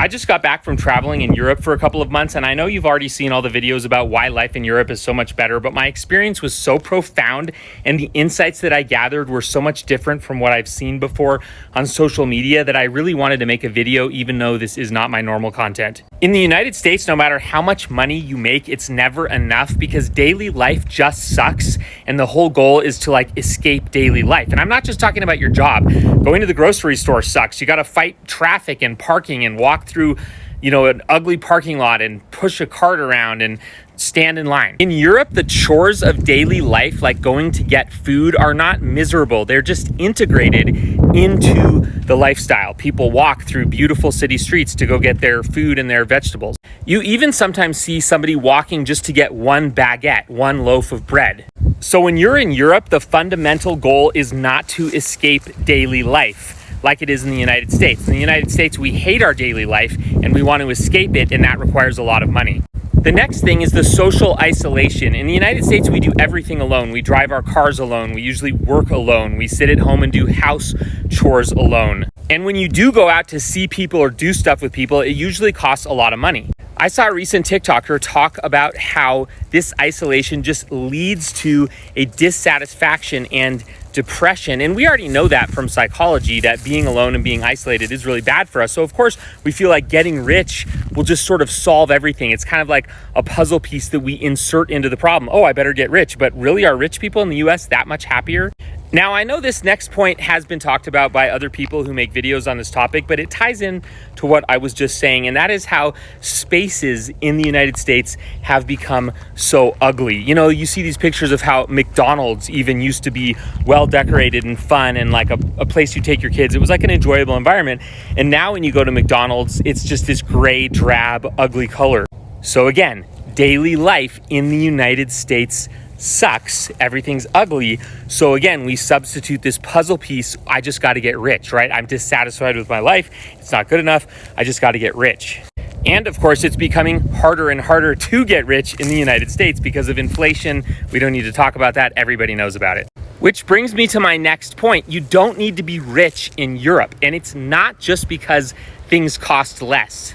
I just got back from traveling in Europe for a couple of months, and I know you've already seen all the videos about why life in Europe is so much better, but my experience was so profound, and the insights that I gathered were so much different from what I've seen before on social media that I really wanted to make a video, even though this is not my normal content. In the United States, no matter how much money you make, it's never enough because daily life just sucks, and the whole goal is to escape daily life. And I'm not just talking about your job. Going to the grocery store sucks. You got to fight traffic and parking and walk through, an ugly parking lot and push a cart around and stand in line. In Europe, the chores of daily life, like going to get food, are not miserable. They're just integrated into the lifestyle. People walk through beautiful city streets to go get their food and their vegetables. You even sometimes see somebody walking just to get one baguette, one loaf of bread. So when you're in Europe, the fundamental goal is not to escape daily life like it is in the United States. In the United States, we hate our daily life and we want to escape it, and that requires a lot of money. The next thing is the social isolation. In the United States, we do everything alone. We drive our cars alone. We usually work alone. We sit at home and do house chores alone. And when you do go out to see people or do stuff with people, it usually costs a lot of money. I saw a recent TikToker talk about how this isolation just leads to a dissatisfaction and depression. And we already know that from psychology, that being alone and being isolated is really bad for us. So of course, we feel like getting rich will just sort of solve everything. It's kind of like a puzzle piece that we insert into the problem. Oh, I better get rich. But really, are rich people in the US that much happier? Now, I know this next point has been talked about by other people who make videos on this topic, but it ties in to what I was just saying, and that is how spaces in the United States have become so ugly. You see these pictures of how McDonald's even used to be well decorated and fun and like a place you take your kids. It was like an enjoyable environment. And now when you go to McDonald's, it's just this gray, drab, ugly color. So again, daily life in the United States sucks. Everything's ugly. So again, we substitute this puzzle piece. I just got to get rich, right? I'm dissatisfied with my life. It's not good enough. I just got to get rich. And of course, it's becoming harder and harder to get rich in the United States because of inflation. We don't need to talk about that. Everybody knows about it. Which brings me to my next point. You don't need to be rich in Europe. And it's not just because things cost less.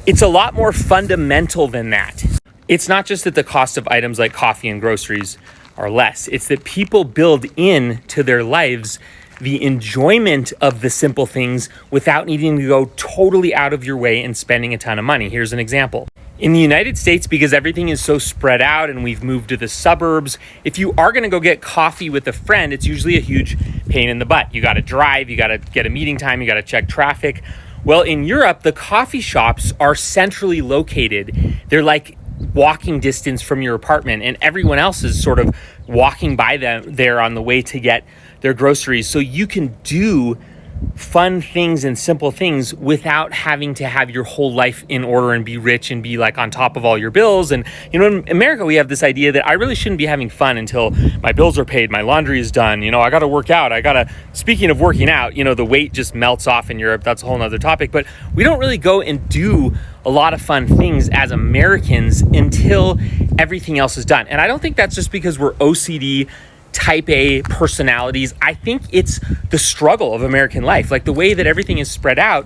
It's a lot more fundamental than that. It's not just that the cost of items like coffee and groceries are less. It's that people build into their lives the enjoyment of the simple things without needing to go totally out of your way and spending a ton of money. Here's an example. In the United States, because everything is so spread out and we've moved to the suburbs, if you are going to go get coffee with a friend, it's usually a huge pain in the butt. You got to drive, you got to get a meeting time, you got to check traffic. Well, in Europe, the coffee shops are centrally located. They're like walking distance from your apartment, and everyone else is sort of walking by them there on the way to get their groceries. So you can do fun things and simple things without having to have your whole life in order and be rich and be like on top of all your bills. And in America, we have this idea that I really shouldn't be having fun until my bills are paid, my laundry is done, I got to work out. Speaking of working out, the weight just melts off in Europe. That's a whole nother topic, but we don't really go and do a lot of fun things as Americans until everything else is done. And I don't think that's just because we're OCD type A personalities. I think it's the struggle of American life, like the way that everything is spread out.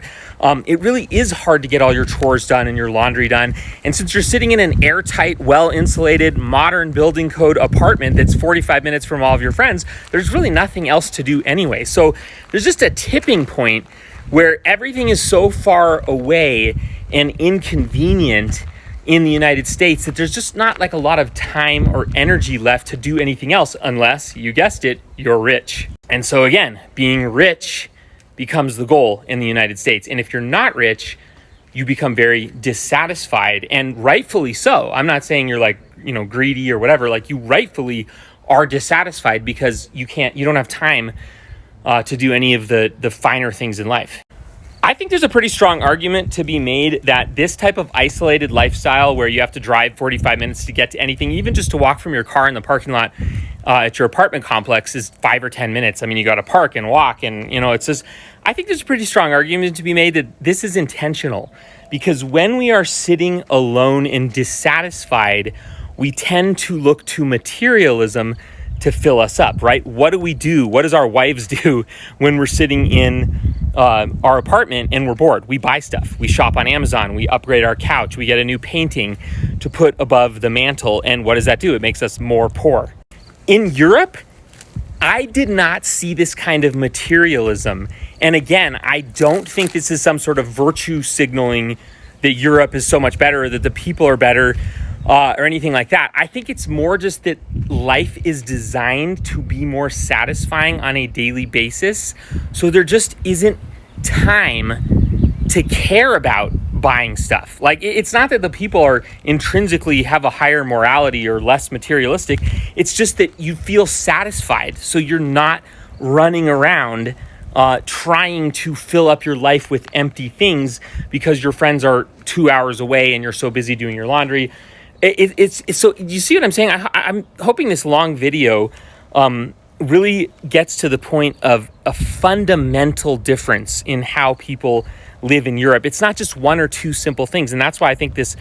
It really is hard to get all your chores done and your laundry done. And since you're sitting in an airtight, well-insulated, modern building code apartment that's 45 minutes from all of your friends, there's really nothing else to do anyway. So there's just a tipping point where everything is so far away and inconvenient in the United States that there's just not like a lot of time or energy left to do anything else unless, you guessed it, you're rich. And so again, being rich becomes the goal in the United States. And if you're not rich, you become very dissatisfied, and rightfully so. I'm not saying you're greedy or whatever. You rightfully are dissatisfied because you don't have time to do any of the finer things in life. I think there's a pretty strong argument to be made that this type of isolated lifestyle where you have to drive 45 minutes to get to anything, even just to walk from your car in the parking lot at your apartment complex, is 5 or 10 minutes. I mean, you got to park and walk, and it's just, I think there's a pretty strong argument to be made that this is intentional, because when we are sitting alone and dissatisfied, we tend to look to materialism to fill us up, right? What do we do? What does our wives do when we're sitting in our apartment and we're bored? We buy stuff. We shop on Amazon. We upgrade our couch. We get a new painting to put above the mantle. And what does that do? It makes us more poor. In Europe, I did not see this kind of materialism. And again, I don't think this is some sort of virtue signaling that Europe is so much better, or that the people are better, or anything like that. I think it's more just that life is designed to be more satisfying on a daily basis. So there just isn't time to care about buying stuff. Like, it's not that the people are intrinsically have a higher morality or less materialistic. It's just that you feel satisfied. So you're not running around trying to fill up your life with empty things because your friends are 2 hours away and you're so busy doing your laundry. It's so, you see what I'm saying? I'm hoping this long video really gets to the point of a fundamental difference in how people live in Europe. It's not just one or two simple things. And that's why I think this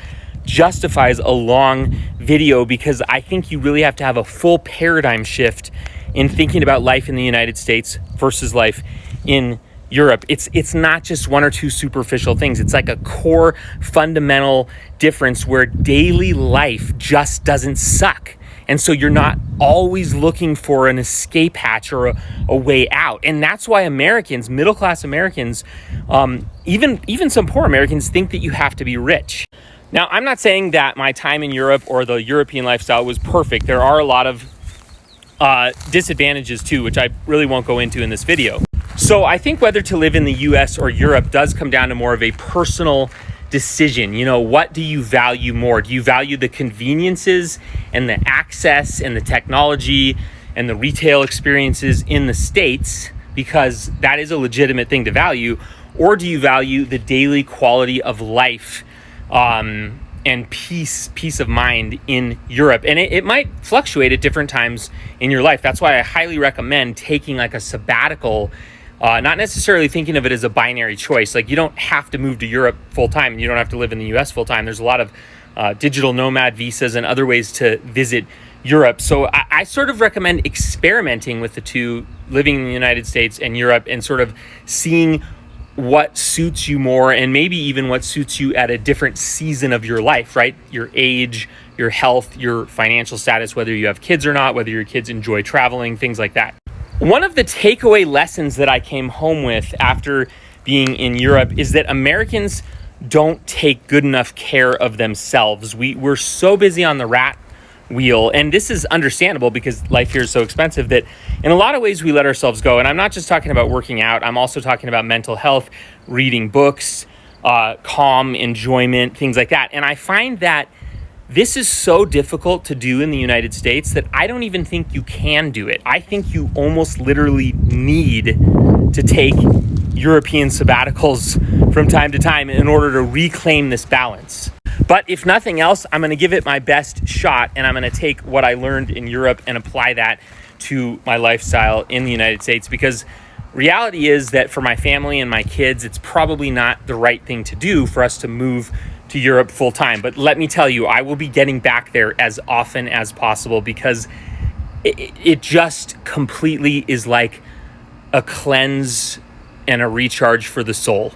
justifies a long video, because I think you really have to have a full paradigm shift in thinking about life in the United States versus life in Europe. It's not just one or two superficial things. It's like a core fundamental difference where daily life just doesn't suck. And so you're not always looking for an escape hatch or a way out. And that's why Americans, middle-class Americans, even some poor Americans, think that you have to be rich. Now, I'm not saying that my time in Europe or the European lifestyle was perfect. There are a lot of disadvantages too, which I really won't go into in this video. So I think whether to live in the US or Europe does come down to more of a personal decision. You know, what do you value more? Do you value the conveniences and the access and the technology and the retail experiences in the States, because that is a legitimate thing to value? Or do you value the daily quality of life and peace of mind in Europe? And it might fluctuate at different times in your life. That's why I highly recommend taking like a sabbatical. Not necessarily thinking of it as a binary choice. Like, you don't have to move to Europe full time, and you don't have to live in the US full time. There's a lot of digital nomad visas and other ways to visit Europe. So I sort of recommend experimenting with the two, living in the United States and Europe, and sort of seeing what suits you more, and maybe even what suits you at a different season of your life, right? Your age, your health, your financial status, whether you have kids or not, whether your kids enjoy traveling, things like that. One of the takeaway lessons that I came home with after being in Europe is that Americans don't take good enough care of themselves. We're so busy on the rat wheel, and this is understandable because life here is so expensive that in a lot of ways we let ourselves go. And I'm not just talking about working out. I'm also talking about mental health, reading books, calm, enjoyment, things like that. And I find that this is so difficult to do in the United States that I don't even think you can do it. I think you almost literally need to take European sabbaticals from time to time in order to reclaim this balance. But if nothing else, I'm going to give it my best shot, and I'm going to take what I learned in Europe and apply that to my lifestyle in the United States, because reality is that for my family and my kids, it's probably not the right thing to do for us to move to Europe full time. But let me tell you, I will be getting back there as often as possible, because it just completely is like a cleanse and a recharge for the soul.